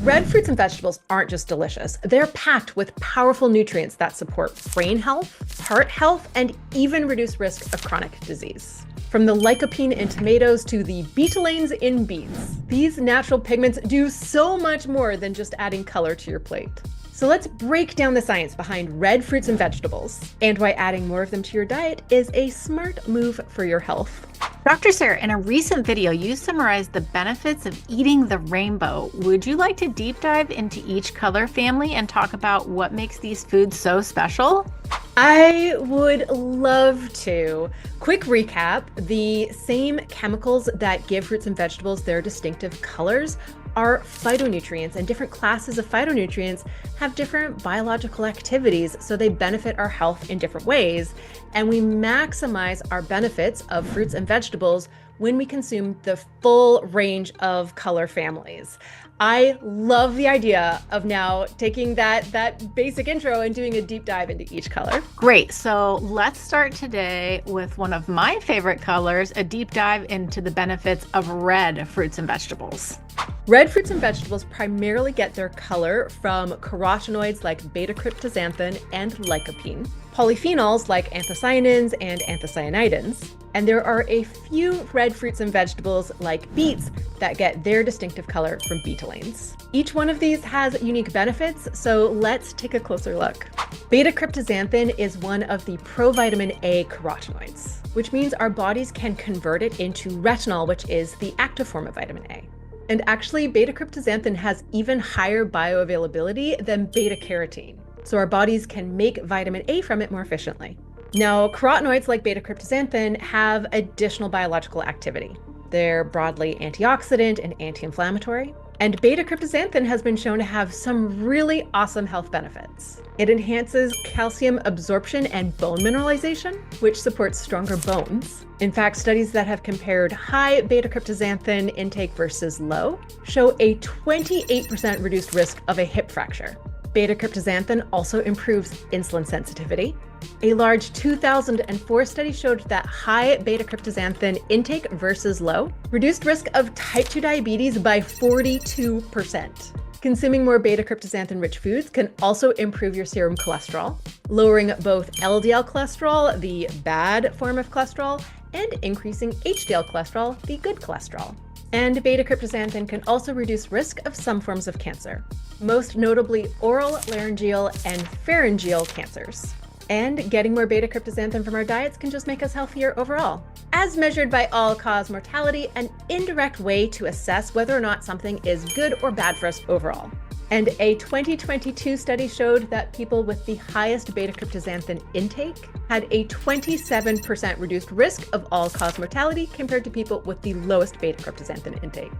Red fruits and vegetables aren't just delicious. They're packed with powerful nutrients that support brain health, heart health, and even reduce risk of chronic disease. From the lycopene in tomatoes to the betalains in beets, these natural pigments do so much more than just adding color to your plate. So let's break down the science behind red fruits and vegetables and why adding more of them to your diet is a smart move for your health. Dr. Sarah, in a recent video, you summarized the benefits of eating the rainbow. Would you like to deep dive into each color family and talk about what makes these foods so special? I would love to. Quick recap, the same chemicals that give fruits and vegetables their distinctive colors are phytonutrients, and different classes of phytonutrients have different biological activities, so they benefit our health in different ways. And we maximize our benefits of fruits and vegetables when we consume the full range of color families. I love the idea of now taking that basic intro and doing a deep dive into each color. Great. So let's start today with one of my favorite colors, a deep dive into the benefits of red fruits and vegetables. Red fruits and vegetables primarily get their color from carotenoids like beta-cryptoxanthin and lycopene, polyphenols like anthocyanins and anthocyanidins, and there are a few red fruits and vegetables like beets that get their distinctive color from betalains. Each one of these has unique benefits, so let's take a closer look. Beta-cryptoxanthin is one of the provitamin A carotenoids, which means our bodies can convert it into retinol, which is the active form of vitamin A. And actually, beta-cryptoxanthin has even higher bioavailability than beta-carotene, so our bodies can make vitamin A from it more efficiently. Now, carotenoids like beta-cryptoxanthin have additional biological activity. They're broadly antioxidant and anti-inflammatory, and beta-cryptoxanthin has been shown to have some really awesome health benefits. It enhances calcium absorption and bone mineralization, which supports stronger bones. In fact, studies that have compared high beta-cryptoxanthin intake versus low show a 28% reduced risk of a hip fracture. Beta-cryptoxanthin also improves insulin sensitivity. A large 2004 study showed that high beta-cryptoxanthin intake versus low reduced risk of type 2 diabetes by 42%. Consuming more beta-cryptoxanthin-rich foods can also improve your serum cholesterol, lowering both LDL cholesterol, the bad form of cholesterol, and increasing HDL cholesterol, the good cholesterol. And beta-cryptoxanthin can also reduce risk of some forms of cancer, most notably oral, laryngeal, and pharyngeal cancers. And getting more beta-cryptoxanthin from our diets can just make us healthier overall. As measured by all-cause mortality, an indirect way to assess whether or not something is good or bad for us overall. And a 2022 study showed that people with the highest beta-cryptoxanthin intake had a 27% reduced risk of all-cause mortality compared to people with the lowest beta-cryptoxanthin intake.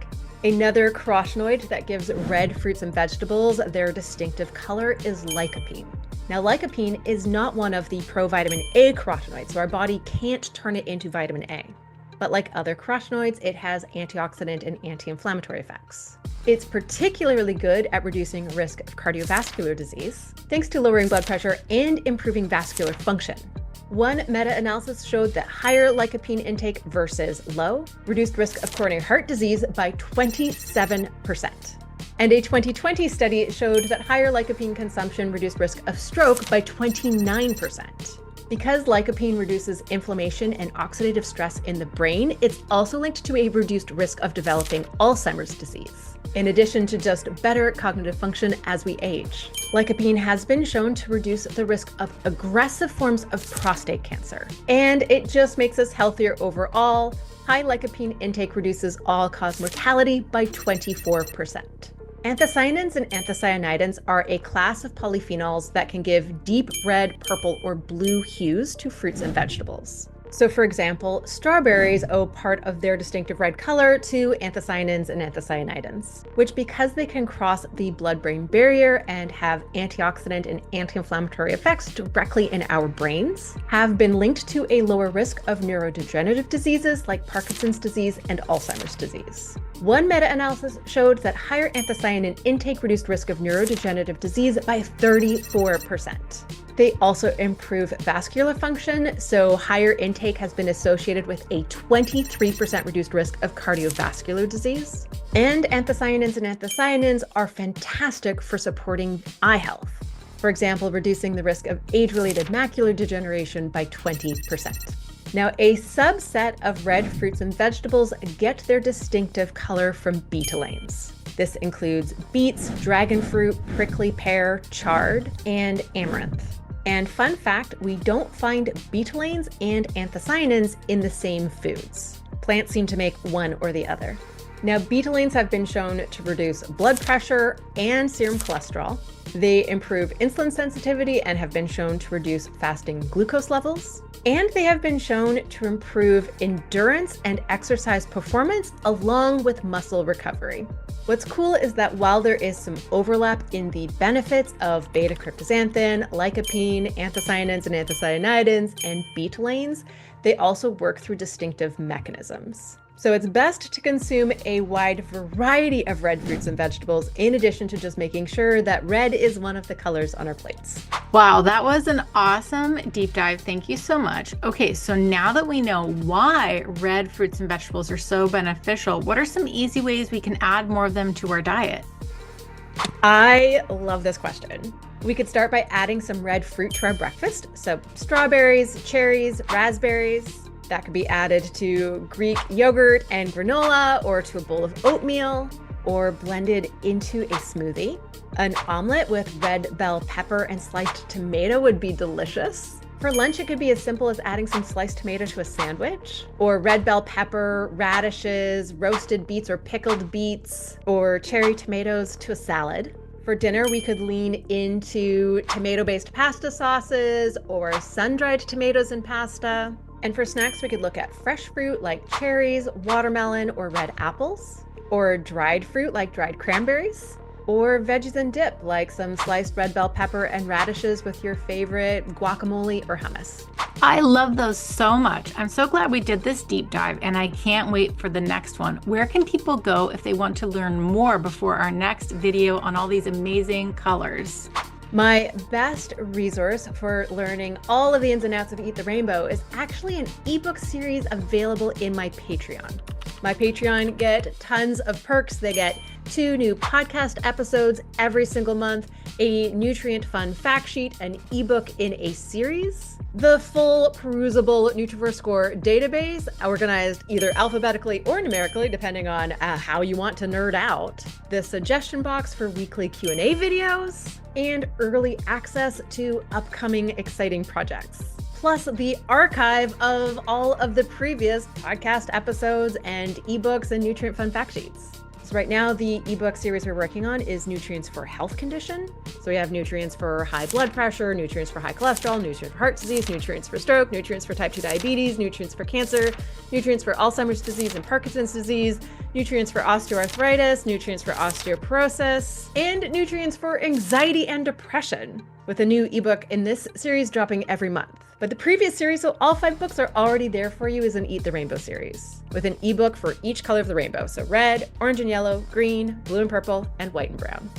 Another carotenoid that gives red fruits and vegetables their distinctive color is lycopene. Now, lycopene is not one of the provitamin A carotenoids, so our body can't turn it into vitamin A. But like other carotenoids, it has antioxidant and anti-inflammatory effects. It's particularly good at reducing risk of cardiovascular disease, thanks to lowering blood pressure and improving vascular function. One meta-analysis showed that higher lycopene intake versus low reduced risk of coronary heart disease by 27%. And a 2020 study showed that higher lycopene consumption reduced risk of stroke by 29%. Because lycopene reduces inflammation and oxidative stress in the brain, it's also linked to a reduced risk of developing Alzheimer's disease, in addition to just better cognitive function as we age. Lycopene has been shown to reduce the risk of aggressive forms of prostate cancer, and it just makes us healthier overall. High lycopene intake reduces all-cause mortality by 24%. Anthocyanins and anthocyanidins are a class of polyphenols that can give deep red, purple, or blue hues to fruits and vegetables. So for example, strawberries owe part of their distinctive red color to anthocyanins and anthocyanidins, which, because they can cross the blood-brain barrier and have antioxidant and anti-inflammatory effects directly in our brains, have been linked to a lower risk of neurodegenerative diseases like Parkinson's disease and Alzheimer's disease. One meta-analysis showed that higher anthocyanin intake reduced risk of neurodegenerative disease by 34%. They also improve vascular function, so higher intake has been associated with a 23% reduced risk of cardiovascular disease. And anthocyanins and anthocyanins are fantastic for supporting eye health. For example, reducing the risk of age-related macular degeneration by 20%. Now, a subset of red fruits and vegetables get their distinctive color from betalains. This includes beets, dragon fruit, prickly pear, chard, and amaranth. And fun fact, we don't find betalains and anthocyanins in the same foods. Plants seem to make one or the other. Now, betalains have been shown to reduce blood pressure and serum cholesterol. They improve insulin sensitivity and have been shown to reduce fasting glucose levels. And they have been shown to improve endurance and exercise performance along with muscle recovery. What's cool is that while there is some overlap in the benefits of beta-cryptoxanthin, lycopene, anthocyanins and anthocyanidins, and betalains, they also work through distinctive mechanisms. So it's best to consume a wide variety of red fruits and vegetables, in addition to just making sure that red is one of the colors on our plates. Wow, that was an awesome deep dive. Thank you so much. Okay, so now that we know why red fruits and vegetables are so beneficial, what are some easy ways we can add more of them to our diet? I love this question. We could start by adding some red fruit to our breakfast. So strawberries, cherries, raspberries. That could be added to Greek yogurt and granola, or to a bowl of oatmeal, or blended into a smoothie. An omelet with red bell pepper and sliced tomato would be delicious. For lunch, it could be as simple as adding some sliced tomato to a sandwich, or red bell pepper, radishes, roasted beets or pickled beets, or cherry tomatoes to a salad. For dinner, we could lean into tomato-based pasta sauces or sun-dried tomatoes in pasta. And for snacks, we could look at fresh fruit like cherries, watermelon, or red apples, or dried fruit like dried cranberries, or veggies and dip like some sliced red bell pepper and radishes with your favorite guacamole or hummus. I love those so much. I'm so glad we did this deep dive, and I can't wait for the next one. Where can people go if they want to learn more before our next video on all these amazing colors? My best resource for learning all of the ins and outs of Eat the Rainbow is actually an ebook series available in my Patreon. My Patreon get tons of perks. They get 2 new podcast episodes every single month, a nutrient fun fact sheet, an ebook in a series, the full perusable Nutrivore score database, organized either alphabetically or numerically, depending on how you want to nerd out, the suggestion box for weekly Q&A videos, and early access to upcoming exciting projects. Plus the archive of all of the previous podcast episodes and ebooks and nutrient fun fact sheets. So right now, the ebook series we're working on is Nutrients for Health Condition. So we have nutrients for high blood pressure, nutrients for high cholesterol, nutrients for heart disease, nutrients for stroke, nutrients for type 2 diabetes, nutrients for cancer, nutrients for Alzheimer's disease and Parkinson's disease, nutrients for osteoarthritis, nutrients for osteoporosis, and nutrients for anxiety and depression, with a new ebook in this series dropping every month. But the previous series, so all 5 books are already there for you, is an Eat the Rainbow series, with an ebook for each color of the rainbow. So red, orange and yellow, green, blue and purple, and white and brown.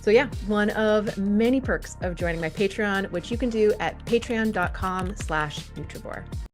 So yeah, one of many perks of joining my Patreon, which you can do at patreon.com/Nutrivore.